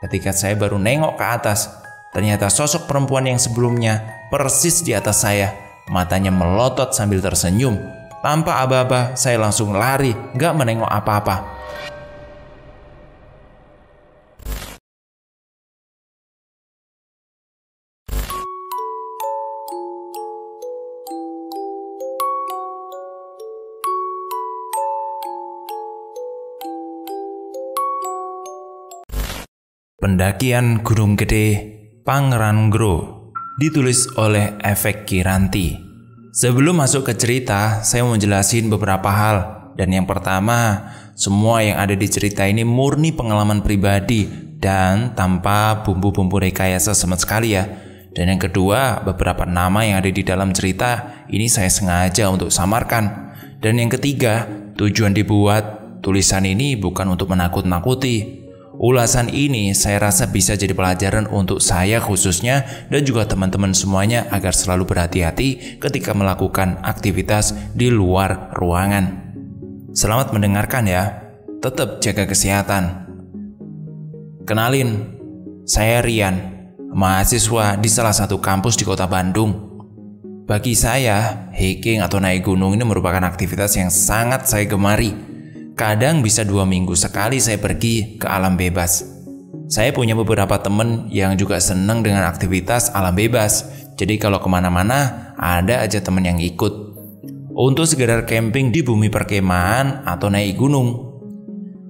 Ketika saya baru nengok ke atas, ternyata sosok perempuan yang sebelumnya persis di atas saya. Matanya melotot sambil tersenyum. Tanpa aba-aba, saya langsung lari, gak menengok apa-apa. Pendakian Gunung Gede Pangrango, ditulis oleh Efek Kiranti. Sebelum masuk ke cerita, saya mau jelasin beberapa hal. Dan yang pertama, semua yang ada di cerita ini murni pengalaman pribadi dan tanpa bumbu-bumbu rekayasa sama sekali ya. Dan yang kedua, beberapa nama yang ada di dalam cerita ini saya sengaja untuk samarkan. Dan yang ketiga, tujuan dibuat tulisan ini bukan untuk menakut-nakuti. Ulasan ini saya rasa bisa jadi pelajaran untuk saya khususnya dan juga teman-teman semuanya agar selalu berhati-hati ketika melakukan aktivitas di luar ruangan. Selamat mendengarkan ya. Tetap jaga kesehatan. Kenalin, saya Rian, mahasiswa di salah satu kampus di kota Bandung. Bagi saya, hiking atau naik gunung ini merupakan aktivitas yang sangat saya gemari. Kadang bisa 2 minggu sekali saya pergi ke alam bebas. Saya punya beberapa teman yang juga senang dengan aktivitas alam bebas. Jadi kalau kemana-mana ada aja teman yang ikut. Untuk sekedar camping di bumi perkemahan atau naik gunung.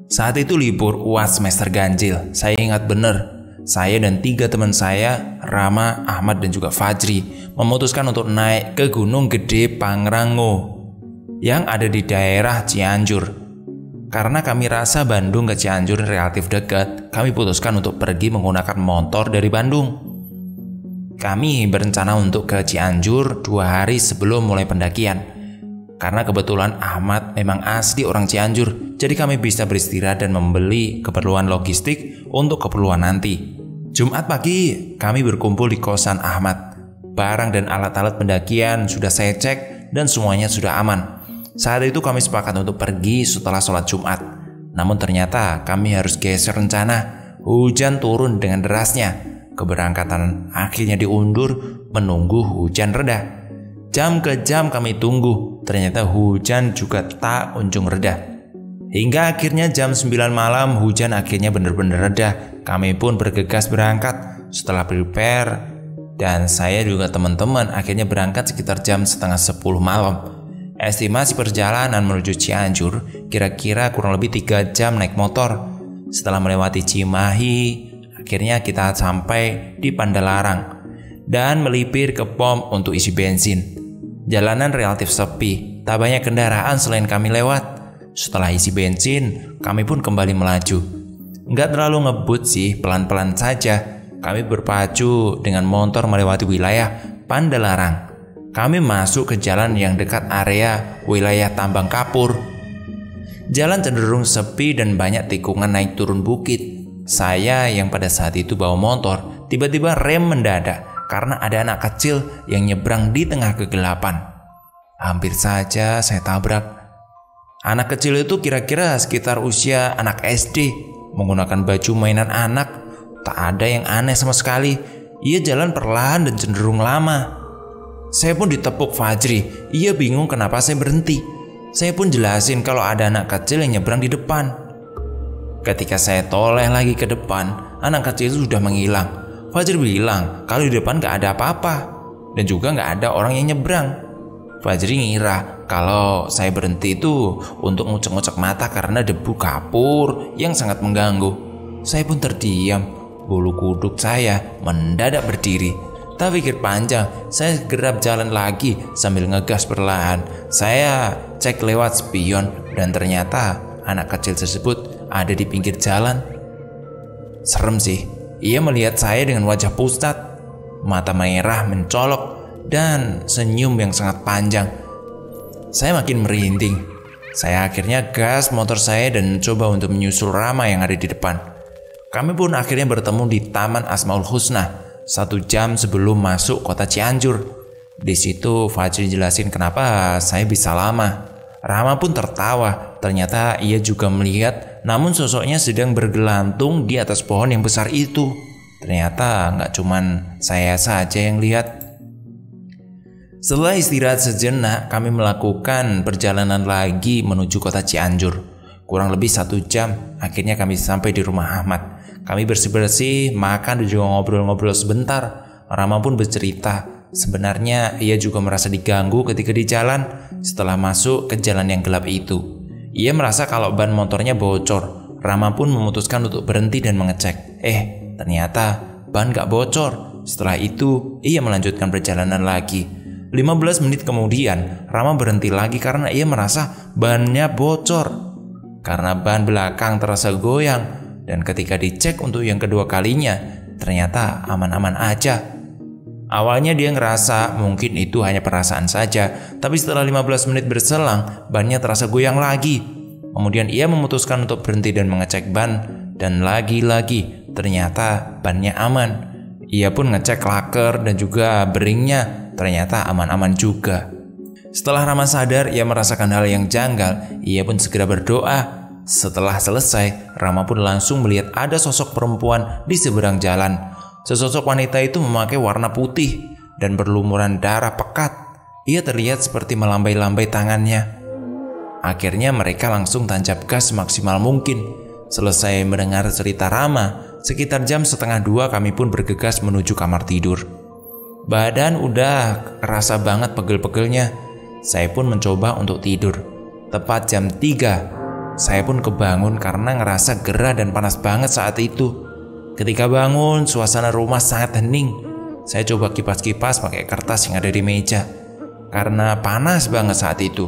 Saat itu libur UAS semester ganjil. Saya ingat bener. Saya dan 3 teman saya, Rama, Ahmad dan juga Fajri, memutuskan untuk naik ke Gunung Gede Pangrango yang ada di daerah Cianjur. Karena kami rasa Bandung ke Cianjur relatif dekat, kami putuskan untuk pergi menggunakan motor dari Bandung. Kami berencana untuk ke Cianjur 2 hari sebelum mulai pendakian. Karena kebetulan Ahmad memang asli orang Cianjur, jadi kami bisa beristirahat dan membeli keperluan logistik untuk keperluan nanti. Jumat pagi, kami berkumpul di kosan Ahmad. Barang dan alat-alat pendakian sudah saya cek dan semuanya sudah aman. Saat itu kami sepakat untuk pergi setelah sholat Jumat. Namun ternyata kami harus geser rencana. Hujan turun dengan derasnya. Keberangkatan akhirnya diundur menunggu hujan reda. Jam ke jam kami tunggu. Ternyata hujan juga tak kunjung reda. Hingga akhirnya jam 9 malam hujan akhirnya benar-benar reda. Kami pun bergegas berangkat. Setelah prepare dan saya juga teman-teman akhirnya berangkat sekitar jam setengah 10 malam. Estimasi perjalanan menuju Cianjur kira-kira kurang lebih 3 jam naik motor. Setelah melewati Cimahi, akhirnya kita sampai di Pandalarang dan melipir ke pom untuk isi bensin. Jalanan relatif sepi, tak banyak kendaraan selain kami lewat. Setelah isi bensin, kami pun kembali melaju. Nggak terlalu ngebut sih, pelan-pelan saja. Kami berpacu dengan motor melewati wilayah Pandalarang. Kami masuk ke jalan yang dekat area wilayah tambang kapur. Jalan cenderung sepi dan banyak tikungan naik turun bukit. Saya yang pada saat itu bawa motor tiba-tiba rem mendadak karena ada anak kecil yang nyebrang di tengah kegelapan. Hampir saja saya tabrak. Anak kecil itu kira-kira sekitar usia anak SD, menggunakan baju mainan anak. Tak ada yang aneh sama sekali. Ia jalan perlahan dan cenderung lama. Saya pun ditepuk Fajri. Ia bingung kenapa saya berhenti. Saya pun jelasin kalau ada anak kecil yang nyebrang di depan. Ketika saya toleh lagi ke depan, anak kecil itu sudah menghilang. Fajri bilang kalau di depan gak ada apa-apa dan juga gak ada orang yang nyebrang. Fajri ngira kalau saya berhenti itu untuk ngucek-ngucek mata karena debu kapur yang sangat mengganggu. Saya pun terdiam. Bulu kuduk saya mendadak berdiri. Tak pikir panjang, saya gerap jalan lagi sambil ngegas perlahan. Saya cek lewat spion dan ternyata anak kecil tersebut ada di pinggir jalan. Serem sih, ia melihat saya dengan wajah pucat, mata merah mencolok dan senyum yang sangat panjang. Saya makin merinding. Saya akhirnya gas motor saya dan mencoba untuk menyusul Rama yang ada di depan. Kami pun akhirnya bertemu di Taman Asmaul Husna 1 jam sebelum masuk kota Cianjur. Di situ Fajri jelasin kenapa saya bisa lama. Rama pun tertawa Ternyata ia juga melihat, namun sosoknya sedang bergelantung di atas pohon yang besar itu. Ternyata nggak cuman saya saja yang lihat. Setelah istirahat sejenak, kami melakukan perjalanan lagi menuju kota Cianjur. Kurang lebih 1 jam, akhirnya kami sampai di rumah Ahmad. Kami bersih-bersih, makan dan juga ngobrol-ngobrol sebentar. Rama pun bercerita, sebenarnya ia juga merasa diganggu ketika di jalan setelah masuk ke jalan yang gelap itu. Ia merasa kalau ban motornya bocor. Rama pun memutuskan untuk berhenti dan mengecek. Ternyata ban gak bocor. Setelah itu, ia melanjutkan perjalanan lagi. 15 menit kemudian, Rama berhenti lagi karena ia merasa bannya bocor. Karena ban belakang terasa goyang. Dan ketika dicek untuk yang kedua kalinya, ternyata aman-aman aja. Awalnya dia ngerasa mungkin itu hanya perasaan saja, tapi setelah 15 menit berselang, bannya terasa goyang lagi. Kemudian ia memutuskan untuk berhenti dan mengecek ban, dan lagi-lagi ternyata bannya aman. Ia pun ngecek laker dan juga beringnya, ternyata aman-aman juga. Setelah Rama sadar ia merasakan hal yang janggal, ia pun segera berdoa. Setelah selesai, Rama pun langsung melihat ada sosok perempuan di seberang jalan. Sesosok wanita itu memakai warna putih dan berlumuran darah pekat. Ia terlihat seperti melambai-lambai tangannya. Akhirnya mereka langsung tancap gas semaksimal mungkin. Selesai mendengar cerita Rama, sekitar jam 1:30 kami pun bergegas menuju kamar tidur. Badan udah kerasa banget pegel-pegelnya. Saya pun mencoba untuk tidur. Tepat jam 3, saya pun kebangun karena ngerasa gerah dan panas banget saat itu. Ketika bangun, suasana rumah sangat hening. Saya coba kipas-kipas pakai kertas yang ada di meja. Karena panas banget saat itu.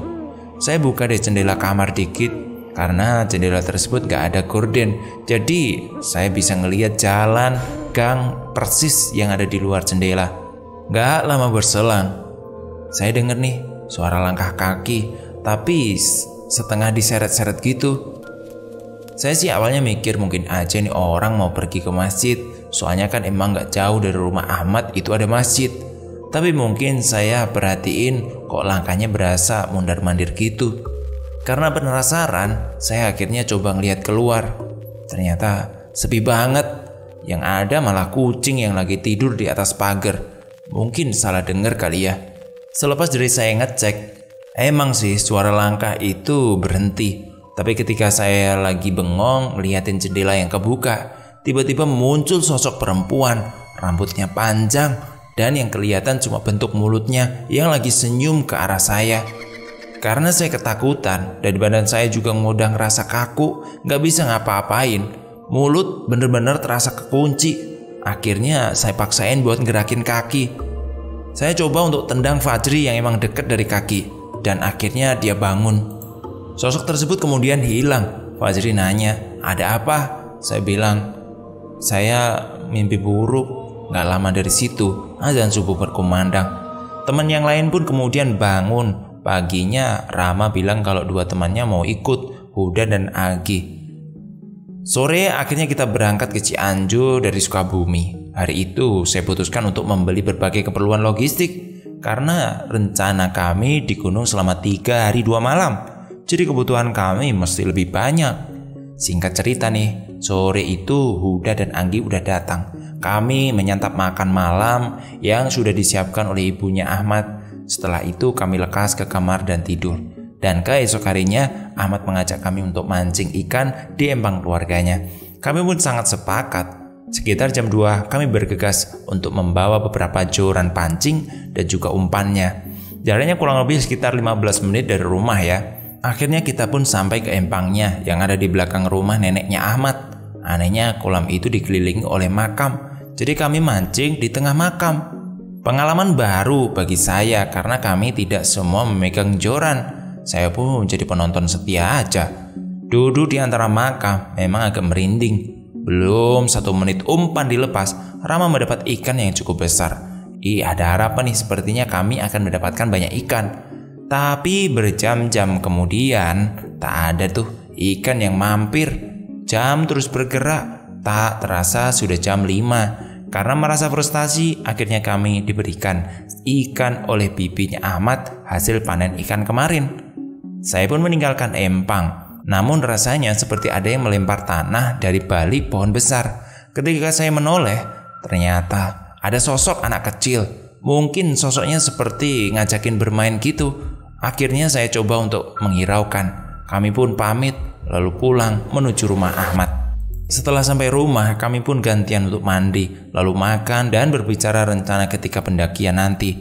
Saya buka dari jendela kamar dikit. Karena jendela tersebut gak ada gorden. Jadi saya bisa ngelihat jalan, gang, persis yang ada di luar jendela. Gak lama berselang, saya denger nih suara langkah kaki, tapi setengah diseret-seret gitu. Saya sih awalnya mikir mungkin aja nih orang mau pergi ke masjid. Soalnya kan emang gak jauh dari rumah Ahmad itu ada masjid. Tapi mungkin saya perhatiin kok langkahnya berasa mundar-mandir gitu. Karena penasaran, saya akhirnya coba ngeliat keluar. Ternyata sepi banget. Yang ada malah kucing yang lagi tidur di atas pagar. Mungkin salah dengar kali ya. Selepas dari saya ngecek, emang sih suara langkah itu berhenti. Tapi ketika saya lagi bengong liatin jendela yang kebuka, tiba-tiba muncul sosok perempuan, rambutnya panjang, dan yang kelihatan cuma bentuk mulutnya yang lagi senyum ke arah saya. Karena saya ketakutan dan badan saya juga udah ngerasa kaku, gak bisa ngapa-apain. Mulut bener-bener terasa kekunci. Akhirnya saya paksain buat gerakin kaki. Saya coba untuk tendang Fajri yang emang deket dari kaki. Dan akhirnya dia bangun. Sosok tersebut kemudian hilang. Fajri nanya, ada apa? Saya bilang, saya mimpi buruk. Gak lama dari situ, azan subuh berkumandang. Teman yang lain pun kemudian bangun. Paginya Rama bilang kalau 2 temannya mau ikut, Huda dan Agi. Sore akhirnya kita berangkat ke Cianjur dari Sukabumi. Hari itu saya putuskan untuk membeli berbagai keperluan logistik karena rencana kami di gunung selama 3 hari 2 malam. Jadi kebutuhan kami mesti lebih banyak. Singkat cerita nih, sore itu Huda dan Anggi udah datang. Kami menyantap makan malam yang sudah disiapkan oleh ibunya Ahmad. Setelah itu kami lekas ke kamar dan tidur. Dan keesok harinya Ahmad mengajak kami untuk mancing ikan di empang keluarganya. Kami pun sangat sepakat. Sekitar jam 2 kami bergegas untuk membawa beberapa joran pancing dan juga umpannya. Jaraknya kurang lebih sekitar 15 menit dari rumah ya. Akhirnya kita pun sampai ke empangnya yang ada di belakang rumah neneknya Ahmad. Anehnya kolam itu dikelilingi oleh makam. Jadi kami mancing di tengah makam. Pengalaman baru bagi saya karena kami tidak semua memegang joran. Saya pun jadi penonton setia aja. Duduk di antara makam memang agak merinding. Belum 1 menit umpan dilepas, Rama mendapat ikan yang cukup besar. Ada harapan nih, sepertinya kami akan mendapatkan banyak ikan. Tapi berjam-jam kemudian tak ada tuh ikan yang mampir. Jam terus bergerak, tak terasa sudah jam 5. Karena merasa frustasi, akhirnya kami diberikan ikan oleh bibinya Ahmad hasil panen ikan kemarin. Saya pun meninggalkan empang. Namun rasanya seperti ada yang melempar tanah dari balik pohon besar. Ketika saya menoleh, ternyata ada sosok anak kecil. Mungkin sosoknya seperti ngajakin bermain gitu. Akhirnya saya coba untuk menghiraukan. Kami pun pamit lalu pulang menuju rumah Ahmad. Setelah sampai rumah, kami pun gantian untuk mandi, lalu makan dan berbicara rencana ketika pendakian nanti.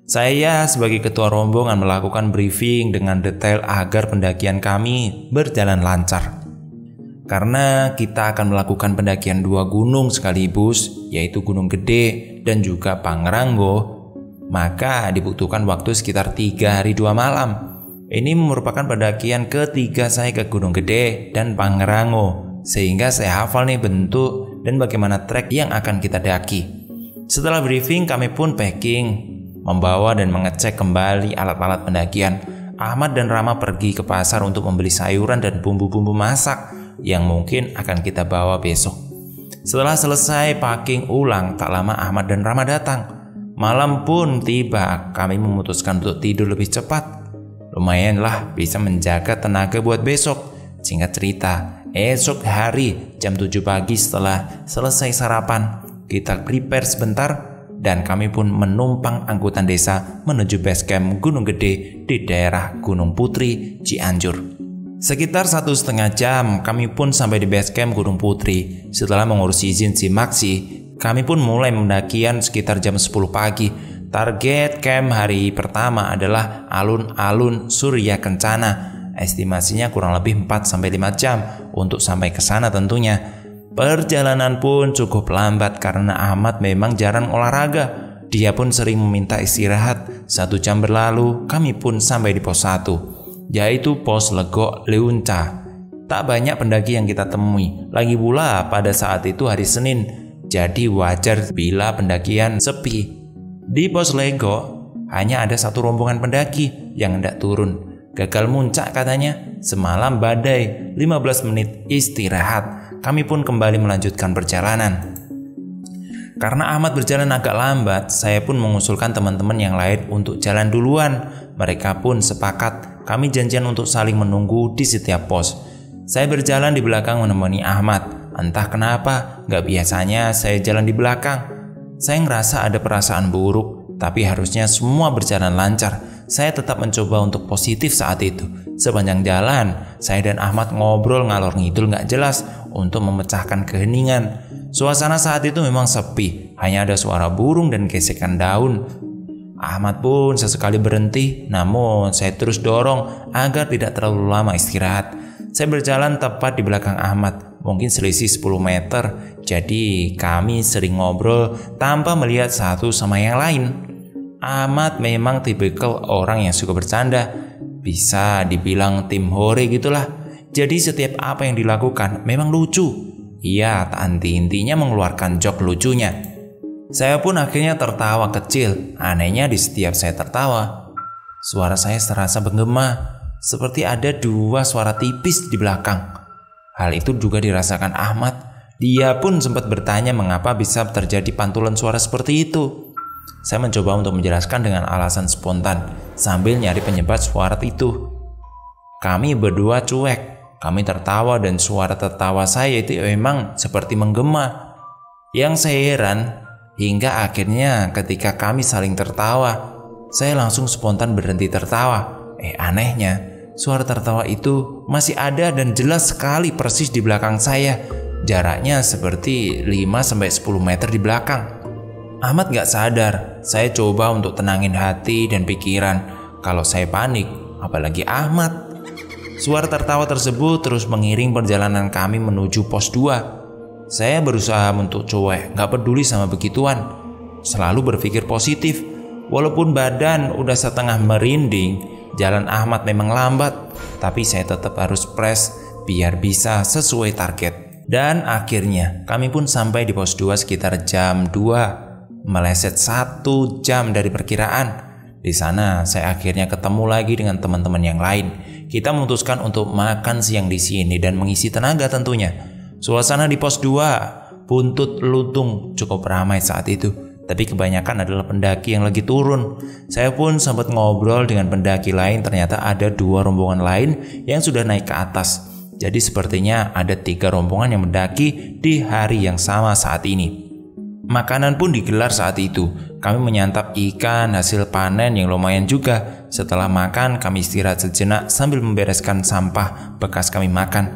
Saya sebagai ketua rombongan melakukan briefing dengan detail agar pendakian kami berjalan lancar. Karena kita akan melakukan pendakian 2 gunung sekaligus, yaitu Gunung Gede dan juga Pangrango, maka dibutuhkan waktu sekitar 3 hari 2 malam. Ini merupakan pendakian ketiga saya ke Gunung Gede dan Pangrango, sehingga saya hafal nih bentuk dan bagaimana trek yang akan kita daki. Setelah briefing, kami pun packing, membawa dan mengecek kembali alat-alat pendakian. Ahmad dan Rama pergi ke pasar untuk membeli sayuran dan bumbu-bumbu masak yang mungkin akan kita bawa besok. Setelah selesai packing ulang, tak lama Ahmad dan Rama datang. Malam pun tiba, kami memutuskan untuk tidur lebih cepat. Lumayanlah bisa menjaga tenaga buat besok. Singkat cerita, esok hari jam 7 pagi setelah selesai sarapan, kita prepare sebentar dan kami pun menumpang angkutan desa menuju base camp Gunung Gede di daerah Gunung Putri, Cianjur. Sekitar 1,5 jam kami pun sampai di base camp Gunung Putri. Setelah mengurus izin Simaksi, kami pun mulai pendakian sekitar jam 10 pagi. Target camp hari pertama adalah alun-alun Surya Kencana. Estimasinya kurang lebih 4-5 jam untuk sampai ke sana tentunya. Perjalanan pun cukup lambat karena Ahmad memang jarang olahraga. Dia pun sering meminta istirahat. 1 jam berlalu, kami pun sampai di pos 1, yaitu pos Legok Leunca. Tak banyak pendaki yang kita temui. Lagi pula pada saat itu hari Senin, jadi wajar bila pendakian sepi. Di pos Legok hanya ada 1 rombongan pendaki yang hendak turun. Gagal muncak katanya, semalam badai, 15 menit istirahat. Kami pun kembali melanjutkan perjalanan. Karena Ahmad berjalan agak lambat, saya pun mengusulkan teman-teman yang lain untuk jalan duluan. Mereka pun sepakat, kami janjian untuk saling menunggu di setiap pos. Saya berjalan di belakang menemani Ahmad. Entah kenapa, gak biasanya saya jalan di belakang. Saya ngerasa ada perasaan buruk, tapi harusnya semua berjalan lancar. Saya tetap mencoba untuk positif saat itu. Sepanjang jalan, saya dan Ahmad ngobrol ngalor ngidul gak jelas untuk memecahkan keheningan. Suasana saat itu memang sepi, hanya ada suara burung dan gesekan daun. Ahmad pun sesekali berhenti, namun saya terus dorong agar tidak terlalu lama istirahat. Saya berjalan tepat di belakang Ahmad, mungkin selisih 10 meter, jadi kami sering ngobrol tanpa melihat satu sama yang lain. Ahmad memang tipikal orang yang suka bercanda, bisa dibilang tim hore gitulah. Jadi setiap apa yang dilakukan memang lucu. Ia tak henti-hentinya mengeluarkan jok lucunya. Saya pun akhirnya tertawa kecil. Anehnya di setiap saya tertawa, suara saya terasa menggema, seperti ada 2 suara tipis di belakang. Hal itu juga dirasakan Ahmad. Dia pun sempat bertanya mengapa bisa terjadi pantulan suara seperti itu. Saya mencoba untuk menjelaskan dengan alasan spontan sambil nyari penyebab suara itu. Kami berdua cuek. Kami tertawa dan suara tertawa saya itu memang seperti menggema. Yang saya heran, hingga akhirnya ketika kami saling tertawa, saya langsung spontan berhenti tertawa. Anehnya, suara tertawa itu masih ada dan jelas sekali persis di belakang saya. Jaraknya seperti 5-10 meter di belakang. Ahmad gak sadar. Saya coba untuk tenangin hati dan pikiran. Kalau saya panik, apalagi Ahmad. Suara tertawa tersebut terus mengiring perjalanan kami menuju pos 2. Saya berusaha untuk cuek, gak peduli sama begituan. Selalu berpikir positif. Walaupun badan udah setengah merinding, jalan Ahmad memang lambat, tapi saya tetap harus press biar bisa sesuai target. Dan akhirnya kami pun sampai di pos 2 sekitar jam 2. Meleset 1 jam dari perkiraan. Di sana saya akhirnya ketemu lagi dengan teman-teman yang lain. Kita memutuskan untuk makan siang di sini dan mengisi tenaga tentunya. Suasana di pos 2 Buntut Lutung cukup ramai saat itu. tapi kebanyakan adalah pendaki yang lagi turun. Saya pun sempat ngobrol dengan pendaki lain, ternyata ada 2 rombongan lain yang sudah naik ke atas. Jadi sepertinya ada 3 rombongan yang mendaki di hari yang sama saat ini. Makanan pun digelar saat itu. Kami menyantap ikan hasil panen yang lumayan juga. Setelah makan, kami istirahat sejenak sambil membereskan sampah bekas kami makan.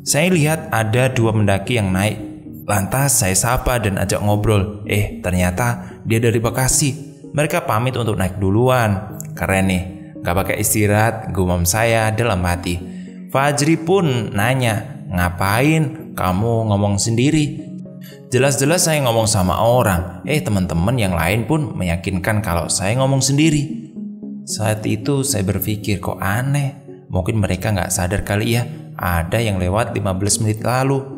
Saya lihat ada 2 pendaki yang naik. Lantas saya sapa dan ajak ngobrol. Ternyata dia dari Bekasi. Mereka pamit untuk naik duluan. Keren nih, gak pakai istirahat, gumam saya dalam hati. Fajri pun nanya, ngapain kamu ngomong sendiri? Jelas-jelas saya ngomong sama orang. Teman-teman yang lain pun meyakinkan kalau saya ngomong sendiri. Saat itu saya berpikir, kok aneh. Mungkin mereka gak sadar kali ya, ada yang lewat 15 menit lalu.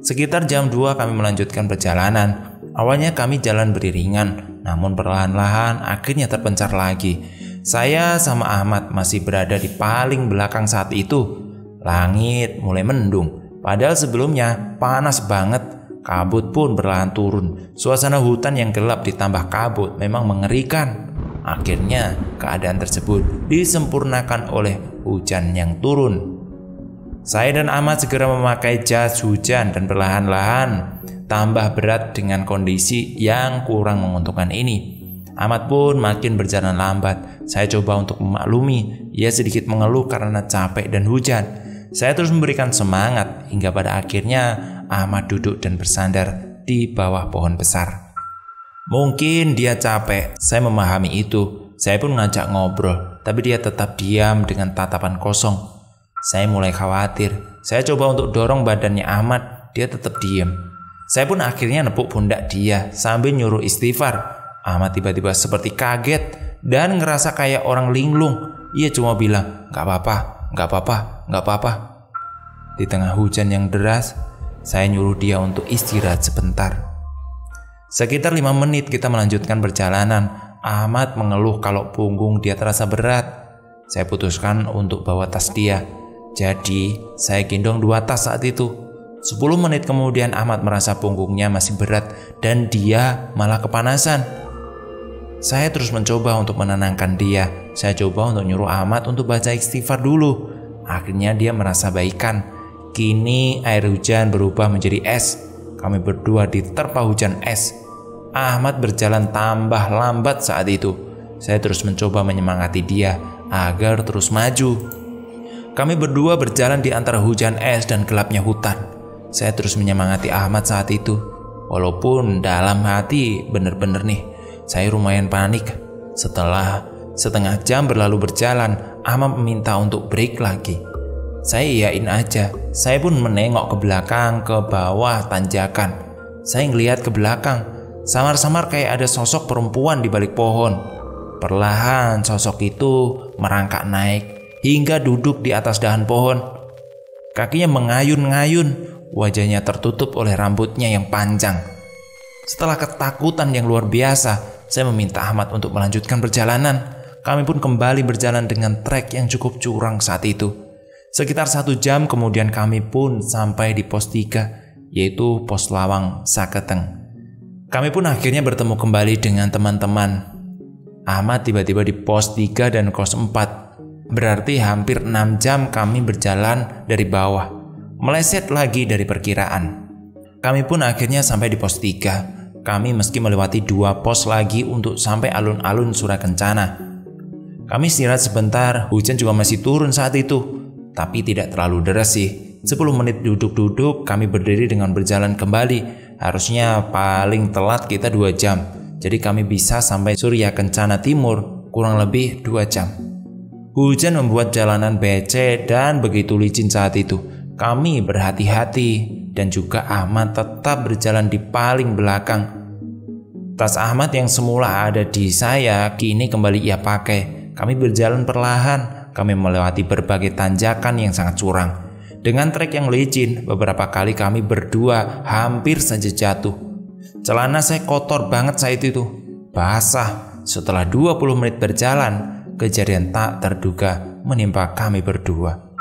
Sekitar jam 2 kami melanjutkan perjalanan. Awalnya kami jalan beriringan, namun perlahan-lahan akhirnya terpencar lagi. Saya sama Ahmad masih berada di paling belakang saat itu. Langit mulai mendung, padahal sebelumnya panas banget. Kabut pun perlahan turun. Suasana hutan yang gelap ditambah kabut memang mengerikan. Akhirnya keadaan tersebut disempurnakan oleh hujan yang turun. Saya dan Ahmad segera memakai jas hujan dan perlahan-lahan tambah berat dengan kondisi yang kurang menguntungkan ini. Ahmad pun makin berjalan lambat. Saya coba untuk memaklumi. Ia sedikit mengeluh karena capek dan hujan. Saya terus memberikan semangat hingga pada akhirnya Ahmad duduk dan bersandar di bawah pohon besar. Mungkin dia capek, saya memahami itu. Saya pun ngajak ngobrol, tapi dia tetap diam dengan tatapan kosong. Saya mulai khawatir. Saya coba untuk dorong badannya Ahmad, dia tetap diam. Saya pun akhirnya nepuk pundak dia sambil nyuruh istighfar. Ahmad tiba-tiba seperti kaget dan ngerasa kayak orang linglung. Ia cuma bilang, "Gak apa-apa, gak apa-apa, gak apa-apa." Di tengah hujan yang deras, saya nyuruh dia untuk istirahat sebentar. Sekitar 5 menit kita melanjutkan perjalanan. Ahmad mengeluh kalau punggung dia terasa berat. Saya putuskan untuk bawa tas dia. Jadi saya gendong 2 tas saat itu. 10 menit kemudian Ahmad merasa punggungnya masih berat dan dia malah kepanasan. Saya terus mencoba untuk menenangkan dia. Saya coba untuk nyuruh Ahmad untuk baca istighfar dulu. Akhirnya dia merasa baikan. Kini air hujan berubah menjadi es. Kami berdua diterpa hujan es. Ahmad berjalan tambah lambat saat itu. Saya terus mencoba menyemangati dia agar terus maju. Kami berdua berjalan di antara hujan es dan gelapnya hutan. Saya terus menyemangati Ahmad saat itu. Walaupun dalam hati bener-bener nih, saya lumayan panik. Setelah setengah jam berlalu berjalan, Ahmad meminta untuk break lagi. Saya iyain aja. Saya pun menengok ke belakang, ke bawah tanjakan. Saya ngelihat ke belakang. Samar-samar kayak ada sosok perempuan di balik pohon. Perlahan sosok itu merangkak naik hingga duduk di atas dahan pohon. Kakinya mengayun-ngayun, wajahnya tertutup oleh rambutnya yang panjang. Setelah ketakutan yang luar biasa, saya meminta Ahmad untuk melanjutkan perjalanan. Kami pun kembali berjalan dengan trek yang cukup curang saat itu. Sekitar 1 jam kemudian kami pun sampai di pos 3, yaitu pos Lawang Saketeng. Kami pun akhirnya bertemu kembali dengan teman-teman. Ahmad tiba-tiba di pos 3 dan kos 4. Berarti hampir 6 jam kami berjalan dari bawah, meleset lagi dari perkiraan. Kami pun akhirnya sampai di pos 3. Kami meski melewati 2 pos lagi untuk sampai alun-alun Surakencana. Kami istirahat sebentar, hujan juga masih turun saat itu, tapi tidak terlalu deras sih. 10 menit duduk-duduk, kami berdiri dengan berjalan kembali. Harusnya paling telat kita 2 jam. Jadi kami bisa sampai Suryakencana Timur kurang lebih 2 jam. Hujan membuat jalanan becek dan begitu licin saat itu. Kami berhati-hati dan juga Ahmad tetap berjalan di paling belakang. Tas Ahmad yang semula ada di saya kini kembali ia pakai. Kami berjalan perlahan. Kami melewati berbagai tanjakan yang sangat curam. Dengan trek yang licin, beberapa kali kami berdua hampir saja jatuh. Celana saya kotor banget saat itu, basah. Setelah 20 menit berjalan, kejadian tak terduga menimpa kami berdua.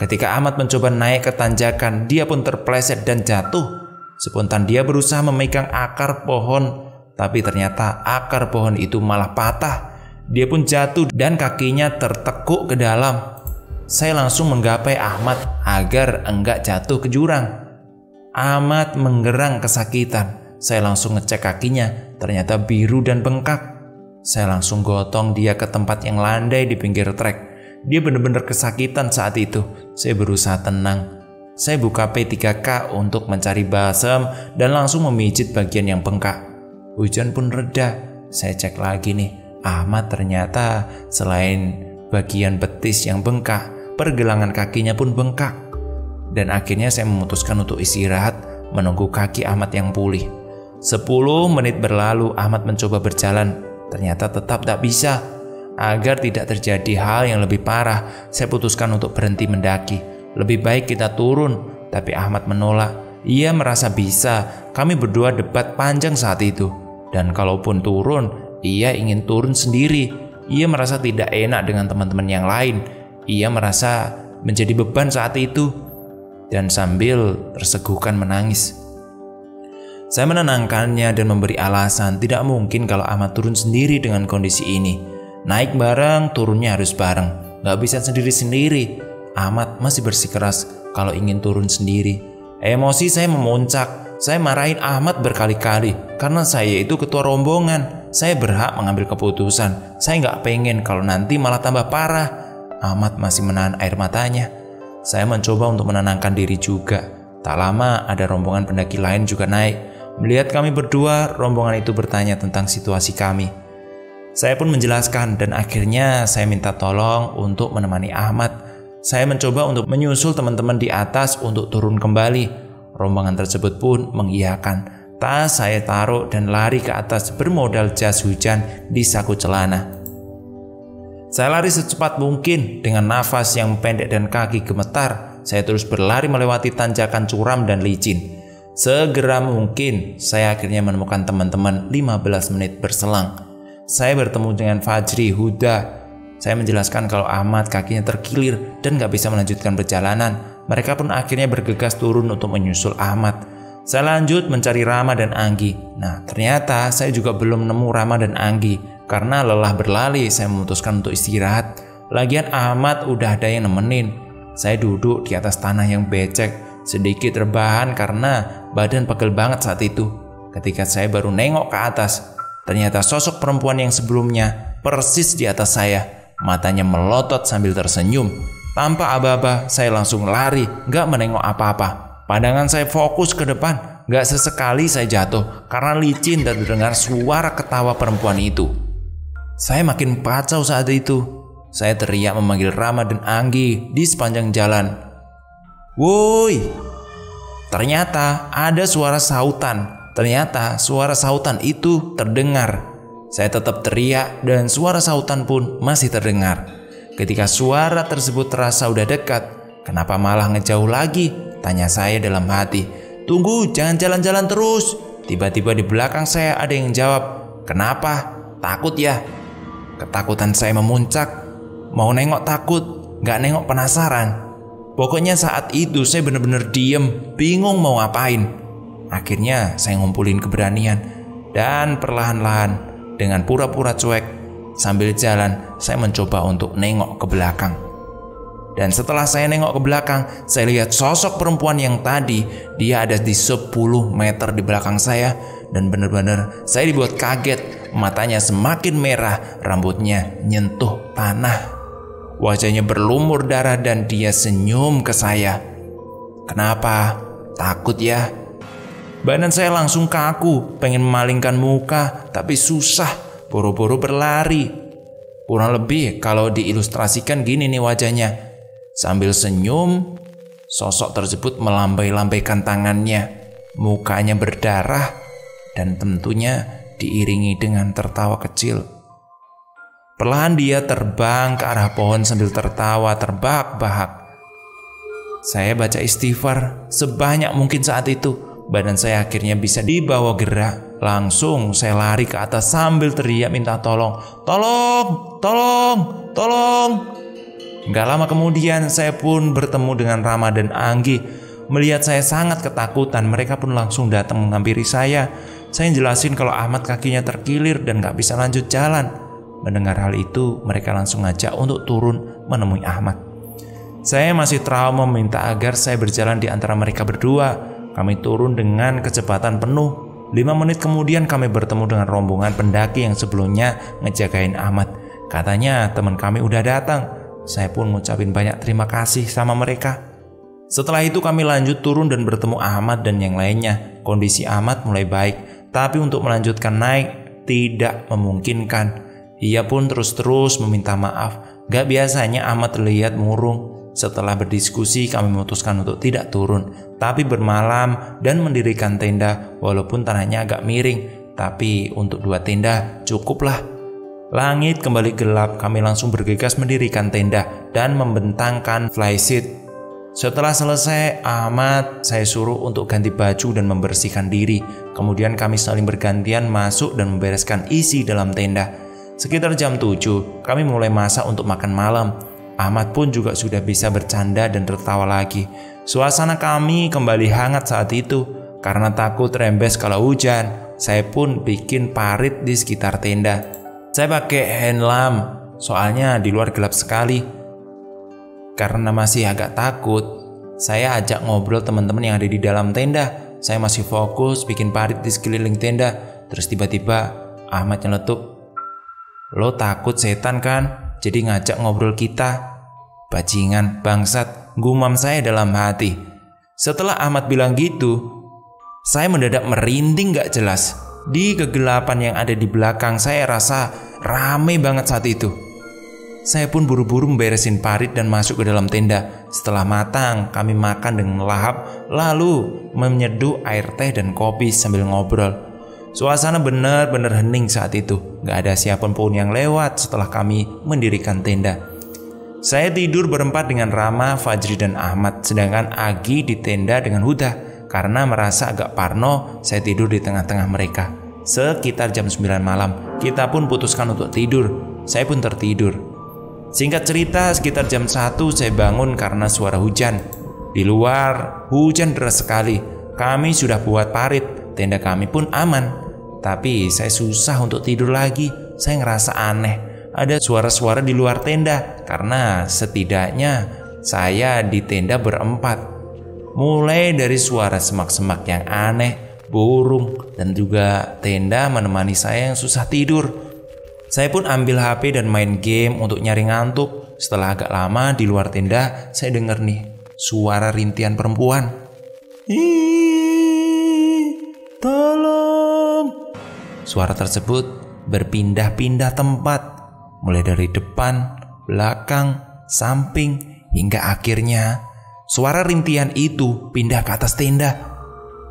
Ketika Ahmad mencoba naik ke tanjakan, dia pun terpleset dan jatuh. Spontan dia berusaha memegang akar pohon, Tapi ternyata akar pohon itu malah patah. Dia pun jatuh dan kakinya tertekuk ke dalam. Saya langsung menggapai Ahmad agar enggak jatuh ke jurang. Ahmad menggerang kesakitan. Saya langsung ngecek kakinya, ternyata biru dan bengkak. Saya langsung gotong dia ke tempat yang landai di pinggir trek. Dia benar-benar kesakitan saat itu. Saya berusaha tenang. Saya buka P3K untuk mencari balsam dan langsung memijit bagian yang bengkak. Hujan pun reda. Saya cek lagi nih, Ahmad ternyata selain bagian betis yang bengkak, pergelangan kakinya pun bengkak. Dan akhirnya saya memutuskan untuk istirahat, menunggu kaki Ahmad yang pulih. 10 menit berlalu, Ahmad mencoba berjalan. Ternyata tetap tak bisa. Agar tidak terjadi hal yang lebih parah, saya putuskan untuk berhenti mendaki. Lebih baik kita turun, tapi Ahmad menolak. Ia merasa bisa. Kami berdua debat panjang saat itu. Dan kalaupun turun, ia ingin turun sendiri. Ia merasa tidak enak dengan teman-teman yang lain. Ia merasa menjadi beban saat itu. Dan sambil terseguhkan menangis. Saya menenangkannya dan memberi alasan tidak mungkin kalau Ahmad turun sendiri dengan kondisi ini. Naik bareng, turunnya harus bareng. Gak bisa sendiri-sendiri. Ahmad masih bersikeras kalau ingin turun sendiri. Emosi saya memuncak. Saya marahin Ahmad berkali-kali karena saya itu ketua rombongan. Saya berhak mengambil keputusan. Saya gak pengen kalau nanti malah tambah parah. Ahmad masih menahan air matanya. Saya mencoba untuk menenangkan diri juga. Tak lama ada rombongan pendaki lain juga naik. Melihat kami berdua, rombongan itu bertanya tentang situasi kami. Saya pun menjelaskan dan akhirnya saya minta tolong untuk menemani Ahmad. Saya mencoba untuk menyusul teman-teman di atas untuk turun kembali. Rombongan tersebut pun mengiyakan. Tas saya taruh dan lari ke atas bermodal jas hujan di saku celana. Saya lari secepat mungkin dengan nafas yang pendek dan kaki gemetar. Saya terus berlari melewati tanjakan curam dan licin. Segera mungkin saya akhirnya menemukan teman-teman 15 menit berselang. Saya bertemu dengan Fajri, Huda. Saya menjelaskan kalau Ahmad kakinya terkilir dan gak bisa melanjutkan perjalanan. Mereka pun akhirnya bergegas turun untuk menyusul Ahmad. Saya lanjut mencari Rama dan Anggi. Nah, ternyata saya juga belum nemu Rama dan Anggi. Karena lelah berlari, saya memutuskan untuk istirahat. Lagian Ahmad udah ada yang nemenin. Saya duduk di atas tanah yang becek, sedikit rebahan karena badan pegel banget saat itu. Ketika saya baru nengok ke atas, ternyata sosok perempuan yang sebelumnya persis di atas saya. Matanya melotot sambil tersenyum. Tanpa aba-aba, saya langsung lari, gak menengok apa-apa. Pandangan saya fokus ke depan. Gak sesekali saya jatuh karena licin dan terdengar suara ketawa perempuan itu. Saya makin kacau saat itu. Saya teriak memanggil Rama dan Anggi di sepanjang jalan. Woi! Ternyata ada suara sautan. Ternyata suara sautan itu terdengar. Saya tetap teriak dan suara sautan pun masih terdengar. Ketika suara tersebut terasa udah dekat, kenapa malah ngejauh lagi? Tanya saya dalam hati. Tunggu, jangan jalan-jalan terus. Tiba-tiba di belakang saya ada yang jawab. Kenapa? Takut ya? Ketakutan saya memuncak. Mau nengok takut, gak nengok penasaran. Pokoknya saat itu saya benar-benar diem, bingung mau ngapain. Akhirnya saya ngumpulin keberanian dan perlahan-lahan dengan pura-pura cuek sambil jalan saya mencoba untuk nengok ke belakang. Dan setelah saya nengok ke belakang, saya lihat sosok perempuan yang tadi dia ada di 10 meter di belakang saya. Dan benar-benar saya dibuat kaget. Matanya semakin merah, rambutnya nyentuh tanah. Wajahnya berlumur darah dan dia senyum ke saya. Kenapa? Takut ya? Badan saya langsung kaku, pengen memalingkan muka, tapi susah, boro-boro berlari. Kurang lebih kalau diilustrasikan gini nih wajahnya. Sambil senyum, sosok tersebut melambai-lambaikan tangannya. Mukanya berdarah dan tentunya diiringi dengan tertawa kecil. Perlahan dia terbang ke arah pohon sambil tertawa terbahak-bahak. Saya baca istighfar sebanyak mungkin saat itu. Badan saya akhirnya bisa dibawa gerak. Langsung saya lari ke atas sambil teriak minta tolong. Tolong, tolong, tolong. Gak lama kemudian saya pun bertemu dengan Rama dan Anggi. Melihat saya sangat ketakutan, mereka pun langsung datang menghampiri saya. Saya jelasin kalau Ahmad kakinya terkilir dan gak bisa lanjut jalan. Mendengar hal itu, mereka langsung ngajak untuk turun menemui Ahmad. Saya masih trauma meminta agar saya berjalan di antara mereka berdua. Kami turun dengan kecepatan penuh. 5 menit kemudian kami bertemu dengan rombongan pendaki yang sebelumnya ngejagain Ahmad. Katanya teman kami udah datang. Saya pun ngucapin banyak terima kasih sama mereka. Setelah itu kami lanjut turun dan bertemu Ahmad dan yang lainnya. Kondisi Ahmad mulai baik, tapi untuk melanjutkan naik tidak memungkinkan. Ia pun terus meminta maaf. Gak biasanya Ahmad terlihat murung. Setelah berdiskusi kami memutuskan untuk tidak turun, tapi bermalam dan mendirikan tenda walaupun tanahnya agak miring. Tapi untuk 2 tenda cukuplah. Langit kembali gelap, kami langsung bergegas mendirikan tenda dan membentangkan flysheet. Setelah selesai, Ahmad saya suruh untuk ganti baju dan membersihkan diri. Kemudian kami saling bergantian masuk dan membereskan isi dalam tenda. Sekitar jam 7, kami mulai masak untuk makan malam. Ahmad pun juga sudah bisa bercanda dan tertawa lagi. Suasana kami kembali hangat saat itu. Karena takut rembes kalau hujan, saya pun bikin parit di sekitar tenda. Saya pakai handlamp, soalnya di luar gelap sekali. Karena masih agak takut, saya ajak ngobrol teman-teman yang ada di dalam tenda. Saya masih fokus bikin parit di sekeliling tenda. Terus tiba-tiba Ahmad nyeletuk, "Lo takut setan kan? Jadi ngajak ngobrol kita." Bajingan, bangsat, gumam saya dalam hati. Setelah Ahmad bilang gitu, saya mendadak merinding gak jelas. Di kegelapan yang ada di belakang saya rasa rame banget saat itu. Saya pun buru-buru memberesin parit dan masuk ke dalam tenda. Setelah matang, kami makan dengan lahap, lalu menyeduh air teh dan kopi sambil ngobrol. Suasana benar-benar hening saat itu. Gak ada siapapun yang lewat setelah kami mendirikan tenda. Saya tidur berempat dengan Rama, Fajri, dan Ahmad. Sedangkan Agi di tenda dengan Huda. Karena merasa agak parno, saya tidur di tengah-tengah mereka. Sekitar jam 9 malam, kita pun putuskan untuk tidur. Saya pun tertidur. Singkat cerita, sekitar jam 1 saya bangun karena suara hujan. Di luar, hujan deras sekali. Kami sudah buat parit, tenda kami pun aman. Tapi saya susah untuk tidur lagi. Saya ngerasa aneh. Ada suara-suara di luar tenda. Karena setidaknya saya di tenda berempat. Mulai dari suara semak-semak yang aneh, burung, dan juga tenda menemani saya yang susah tidur. Saya pun ambil HP dan main game untuk nyari ngantuk. Setelah agak lama di luar tenda, saya dengar nih suara rintihan perempuan. Tolong! Suara tersebut berpindah-pindah tempat, mulai dari depan, belakang, samping, hingga akhirnya suara rintihan itu pindah ke atas tenda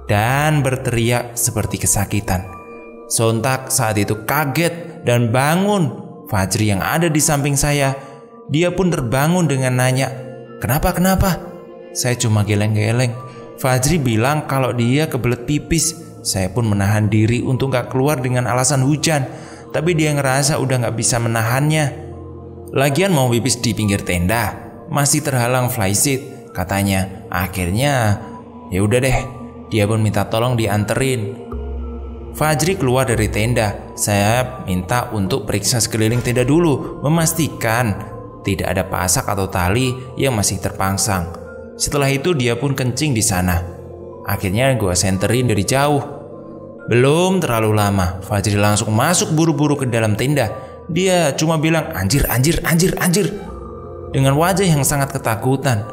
dan berteriak seperti kesakitan. Sontak saat itu kaget dan bangun Fajri yang ada di samping saya. Dia pun terbangun dengan nanya, "Kenapa? Saya cuma geleng-geleng. Fajri bilang kalau dia kebelet pipis. Saya pun menahan diri untuk gak keluar dengan alasan hujan. Tapi dia ngerasa udah gak bisa menahannya. Lagian mau pipis di pinggir tenda, masih terhalang flysheet, katanya. Akhirnya ya udah deh, dia pun minta tolong dianterin. Fajri keluar dari tenda. Saya minta untuk periksa sekeliling tenda dulu, memastikan tidak ada pasak atau tali yang masih terpangsang. Setelah itu dia pun kencing di sana. Akhirnya gue senterin dari jauh. Belum terlalu lama, Fajri langsung masuk buru-buru ke dalam tenda. Dia cuma bilang, anjir. Dengan wajah yang sangat ketakutan.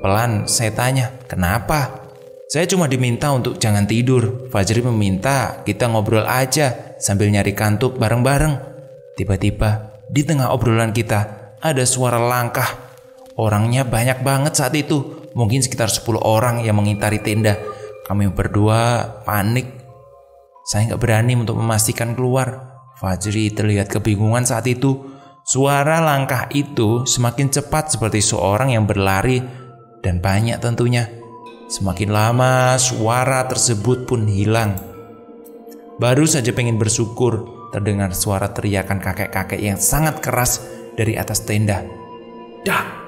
Pelan saya tanya, kenapa? Saya cuma diminta untuk jangan tidur. Fajri meminta kita ngobrol aja sambil nyari kantuk bareng-bareng. Tiba-tiba di tengah obrolan kita ada suara langkah. Orangnya banyak banget saat itu. Mungkin sekitar 10 orang yang mengitari tenda. Kami berdua panik. Saya gak berani untuk memastikan keluar. Fajri terlihat kebingungan saat itu. Suara langkah itu semakin cepat seperti seorang yang berlari. Dan banyak tentunya. Semakin lama suara tersebut pun hilang. Baru saja pengen bersyukur terdengar suara teriakan kakek-kakek yang sangat keras dari atas tenda. Dah!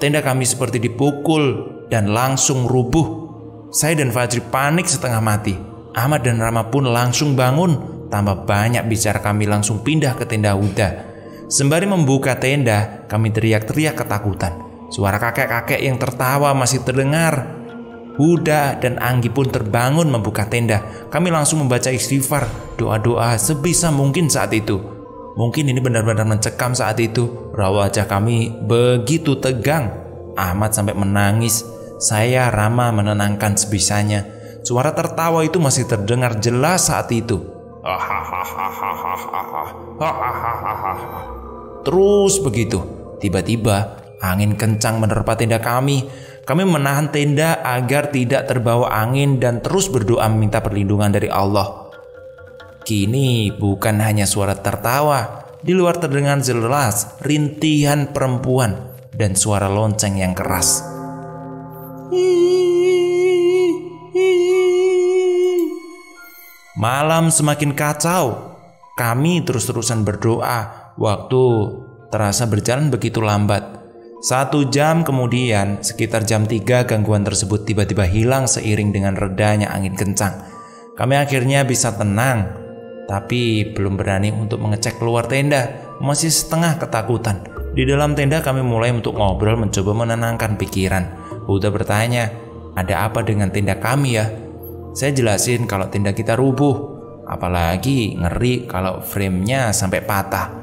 Tenda kami seperti dipukul dan langsung rubuh. Saya dan Fajri panik setengah mati. Ahmad dan Rama pun langsung bangun. Tambah banyak bicara, kami langsung pindah ke tenda Huda. Sembari membuka tenda, kami teriak-teriak ketakutan. Suara kakek-kakek yang tertawa masih terdengar. Huda dan Anggi pun terbangun membuka tenda. Kami langsung membaca istighfar, doa-doa sebisa mungkin saat itu. Mungkin ini benar-benar mencekam saat itu. Raut wajah kami begitu tegang. Ahmad sampai menangis. Saya, Rama menenangkan sebisanya. Suara tertawa itu masih terdengar jelas saat itu. Terus begitu. Tiba-tiba angin kencang menerpa tenda kami. Kami menahan tenda agar tidak terbawa angin dan terus berdoa meminta perlindungan dari Allah. Kini bukan hanya suara tertawa, di luar terdengar jelas rintihan perempuan dan suara lonceng yang keras. Malam semakin kacau. Kami terus-terusan berdoa. Waktu terasa berjalan begitu lambat. 1 jam kemudian, sekitar jam 3, gangguan tersebut tiba-tiba hilang seiring dengan redanya angin kencang. Kami akhirnya bisa tenang, tapi belum berani untuk mengecek keluar tenda. Masih setengah ketakutan. Di dalam tenda kami mulai untuk ngobrol, mencoba menenangkan pikiran. Huda bertanya, ada apa dengan tenda kami ya? Saya jelasin kalau tenda kita rubuh. Apalagi ngeri kalau framenya sampai patah.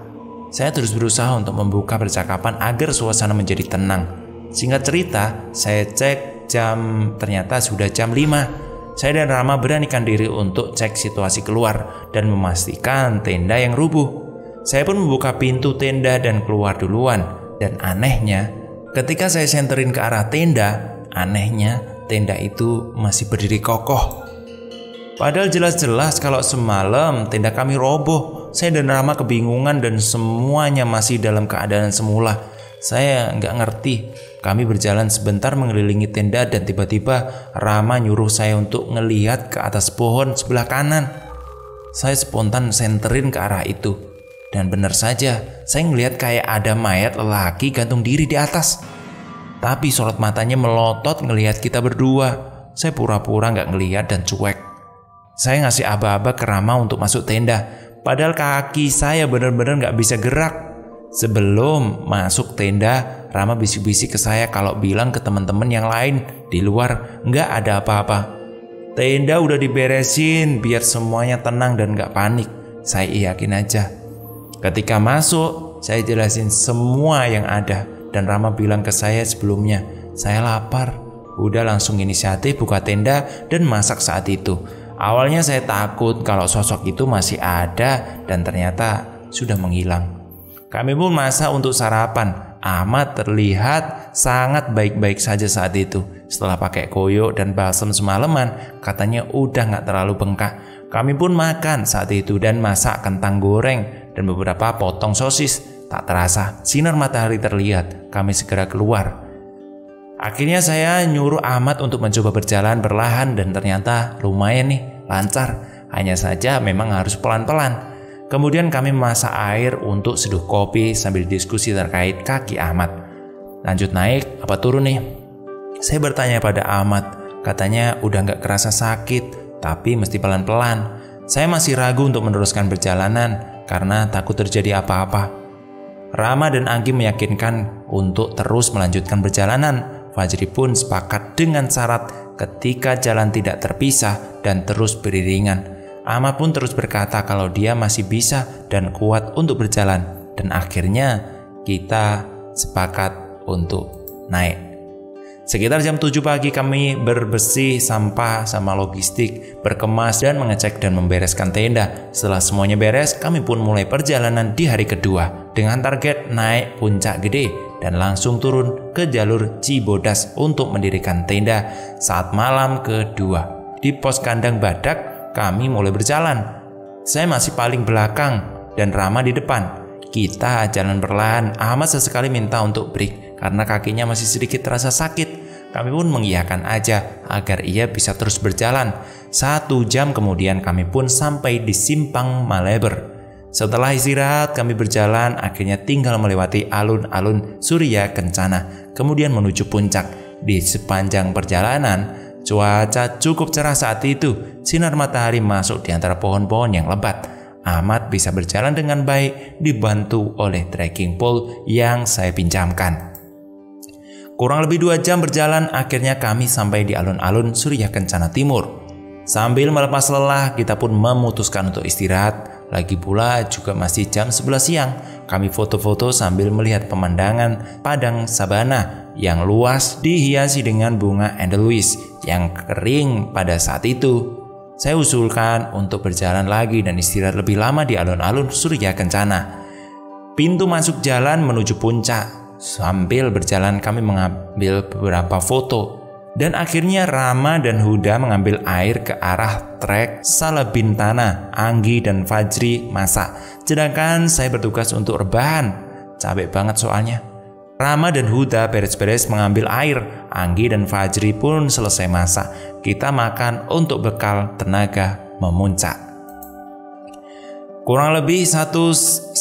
Saya terus berusaha untuk membuka percakapan agar suasana menjadi tenang. Singkat cerita, saya cek jam, ternyata sudah jam 5. Saya dan Rama beranikan diri untuk cek situasi keluar dan memastikan tenda yang rubuh. Saya pun membuka pintu tenda dan keluar duluan. Dan anehnya, ketika saya senterin ke arah tenda, tenda itu masih berdiri kokoh. Padahal jelas-jelas kalau semalam tenda kami roboh. Saya dan Rama kebingungan dan semuanya masih dalam keadaan semula. Saya nggak ngerti. Kami berjalan sebentar mengelilingi tenda dan tiba-tiba Rama nyuruh saya untuk ngelihat ke atas pohon sebelah kanan. Saya spontan senterin ke arah itu. Dan benar saja, saya ngelihat kayak ada mayat lelaki gantung diri di atas. Tapi sorot matanya melotot ngelihat kita berdua. Saya pura-pura nggak ngelihat dan cuek. Saya ngasih aba-aba ke Rama untuk masuk tenda. Padahal kaki saya benar-benar nggak bisa gerak. Sebelum masuk tenda, Rama bisik-bisik ke saya kalau bilang ke teman-teman yang lain di luar nggak ada apa-apa. Tenda udah diberesin biar semuanya tenang dan nggak panik. Saya yakin aja. Ketika masuk, saya jelasin semua yang ada dan Rama bilang ke saya sebelumnya, saya lapar. Udah langsung inisiatif buka tenda dan masak saat itu. Awalnya saya takut kalau sosok itu masih ada dan ternyata sudah menghilang. Kami pun masak untuk sarapan. Ahmad terlihat sangat baik-baik saja saat itu. Setelah pakai koyo dan balsem semalaman, katanya udah gak terlalu bengkak. Kami pun makan saat itu dan masak kentang goreng dan beberapa potong sosis. Tak terasa, sinar matahari terlihat. Kami segera keluar. Akhirnya saya nyuruh Ahmad untuk mencoba berjalan perlahan dan ternyata lumayan nih, lancar. Hanya saja memang harus pelan-pelan. Kemudian kami memasak air untuk seduh kopi sambil diskusi terkait kaki Ahmad. Lanjut naik apa turun nih? Saya bertanya pada Ahmad, katanya udah gak kerasa sakit, tapi mesti pelan-pelan. Saya masih ragu untuk meneruskan perjalanan karena takut terjadi apa-apa. Rama dan Anggi meyakinkan untuk terus melanjutkan perjalanan. Fajri pun sepakat dengan syarat ketika jalan tidak terpisah dan terus beriringan. Ahmad pun terus berkata kalau dia masih bisa dan kuat untuk berjalan. Dan akhirnya kita sepakat untuk naik. Sekitar jam 7 pagi kami bersih sampah sama logistik, berkemas dan mengecek dan membereskan tenda. Setelah semuanya beres, kami pun mulai perjalanan di hari kedua dengan target naik puncak gede dan langsung turun ke jalur Cibodas untuk mendirikan tenda saat malam kedua. Di pos kandang badak kami mulai berjalan. Saya masih paling belakang dan Rama di depan. Kita jalan perlahan. Ahmad sesekali minta untuk break karena kakinya masih sedikit terasa sakit. Kami pun mengiyakan aja agar ia bisa terus berjalan. 1 jam kemudian kami pun sampai di Simpang Maleber. Setelah istirahat kami berjalan, akhirnya tinggal melewati alun-alun Surya Kencana, kemudian menuju puncak. Di sepanjang perjalanan Cuaca cukup cerah saat itu. Sinar matahari masuk di antara pohon-pohon yang lebat. Ahmad bisa berjalan dengan baik dibantu oleh trekking pole yang saya pinjamkan. Kurang lebih 2 jam berjalan, akhirnya kami sampai di alun-alun Surya Kencana Timur. Sambil melepas lelah, kita pun memutuskan untuk istirahat. Lagi pula juga masih jam 11 siang. Kami foto-foto sambil melihat pemandangan padang sabana yang luas dihiasi dengan bunga Edelweiss yang kering pada saat itu. Saya usulkan untuk berjalan lagi dan istirahat lebih lama di alun-alun Surya Kencana. Pintu masuk jalan menuju puncak. Sambil berjalan kami mengambil beberapa foto. Dan akhirnya Rama dan Huda mengambil air ke arah trek Salabintana. Anggi dan Fajri masak. Sedangkan saya bertugas untuk rebahan. Capek banget soalnya. Rama dan Huda beres-beres mengambil air. Anggi dan Fajri pun selesai masak. Kita makan untuk bekal tenaga memuncak. Kurang lebih 1-2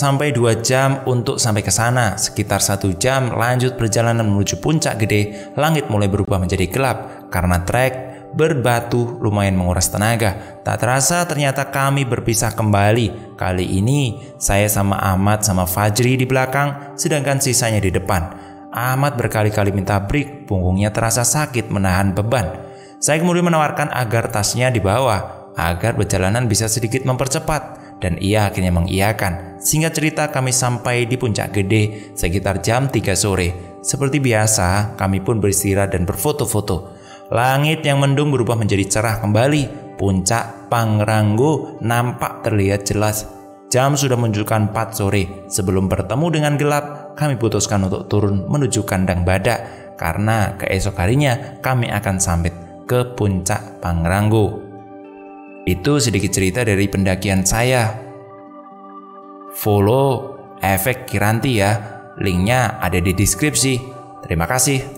jam untuk sampai ke sana. Sekitar 1 jam lanjut perjalanan menuju puncak gede. Langit mulai berubah menjadi gelap karena trek berbatu lumayan menguras tenaga. Tak terasa ternyata kami berpisah kembali. Kali ini saya sama Ahmad sama Fajri di belakang, sedangkan sisanya di depan. Ahmad berkali-kali minta break, punggungnya terasa sakit menahan beban. Saya kemudian menawarkan agar tasnya dibawa, agar perjalanan bisa sedikit mempercepat. Dan ia akhirnya mengiyakan. Singkat cerita, kami sampai di puncak gede sekitar jam 3 sore. Seperti biasa, kami pun beristirahat dan berfoto-foto. Langit yang mendung berubah menjadi cerah kembali. Puncak Pangrango nampak terlihat jelas. Jam sudah menunjukkan 4 sore. Sebelum bertemu dengan gelap, kami putuskan untuk turun menuju kandang badak. Karena keesok harinya kami akan sampai ke puncak Pangrango. Itu sedikit cerita dari pendakian saya. Follow Efek Kiranti ya. Linknya ada di deskripsi. Terima kasih.